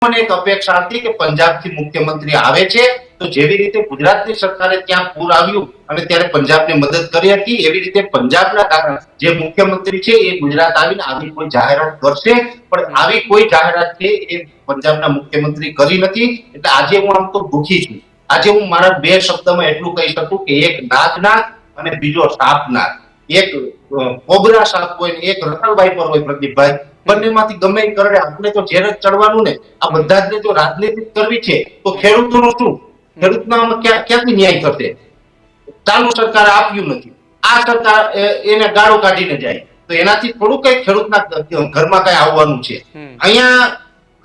મને એક અપેક્ષા હતી કે પંજાબથી મુખ્યમંત્રી આવે છે તો જેવી રીતે ગુજરાતની સરકારે ત્યાં પૂર આવ્યું અને ત્યારે પંજાબને મદદ કરી હતી, એવી રીતે પંજાબના જે મુખ્યમંત્રી છે એ ગુજરાત આવીને આવી કોઈ જાહેરાત કરશે, પણ આવી કોઈ જાહેરાત છે એ પંજાબના મુખ્યમંત્રી કરી નથી. એટલે આજે હું આમ તો દુખી છું. આજે હું મારા બે શબ્દમાં એટલું કહી શકું કે એક નાગનાથ અને બીજો સાપનાથ. એક કોબરા સાપ હોય ને એક રતનભાઈ પર હોય. પ્રદીપભાઈ, બંનેમાંથી ગમે એ કરે, આપણે તો ઝેર જ ચડવાનું ને. આ બધા જ જો રાજનીતિ કરવી છે તો ખેડૂતોનું શું? ખેડૂતના ક્યાંથી ન્યાય થશે? ચાલુ સરકાર આપ્યું નથી, આ સરકાર એને ગાળો કાઢીને જાય તો એનાથી થોડું કઈ ખેડૂતના ઘરમાં કઈ આવવાનું છે? અહીંયા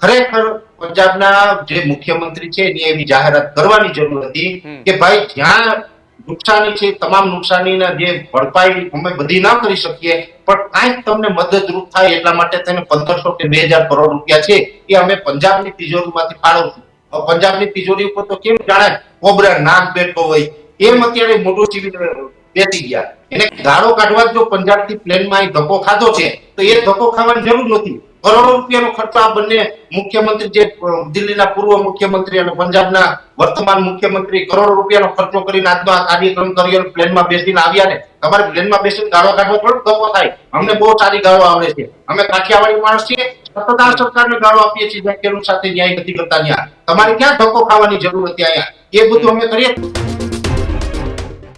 ખરેખર પંજાબના જે મુખ્યમંત્રી છે એની એવી જાહેરાત કરવાની જરૂર હતી કે ભાઈ જ્યાં નુકસાની છે, તમામ નુકસાનીના જે ભરપાઈ અમે બધી ના કરી શકીએ, પણ કાંઈક તમને મદદરૂપ થાય એટલા માટે તેને 1500 કે 2000 કરોડ રૂપિયા છે એ અમે પંજાબની તિજોરીમાંથી ફાળવશું. પંજાબની તિજોરી ઉપર તો કેમ જાણે કોબરા નાગ બેઠો હોય એમ અત્યારે મોટું ચીવી બેસી ગયા. એને ગાળો કાઢવા જો પંજાબથી પ્લેનમાં ધક્કો ખાધો છે તો એ ધક્કો ખાવાની જરૂર નથી. કરોડો રૂપિયાનો ખર્ચો આ બંને મુખ્યમંત્રી, જે દિલ્હીના પૂર્વ મુખ્યમંત્રી અને પંજાબના વર્તમાન મુખ્યમંત્રી, કરોડો રૂપિયાનો ખર્ચો કરીને આજનો આ કાર્યક્રમ કર્યો, પ્લેનમાં બેસીને આવ્યા ને. તમારે પ્લેનમાં બેસીને ગાળો કાઢવો થોડો ધક્કો થાય? અમને બહુ સારી ગાળો આવડે છે, અમે કાઠિયાવાડી માણસ છીએ, સતત આ સરકારને ગાળો આપીએ છીએ જ્યાં ખેડૂત સાથે ન્યાય નથી કરતા. ત્યાં તમારે ક્યાં ધક્કો ખાવાની જરૂર હતી? અહીંયા એ બધું અમે કરીએ.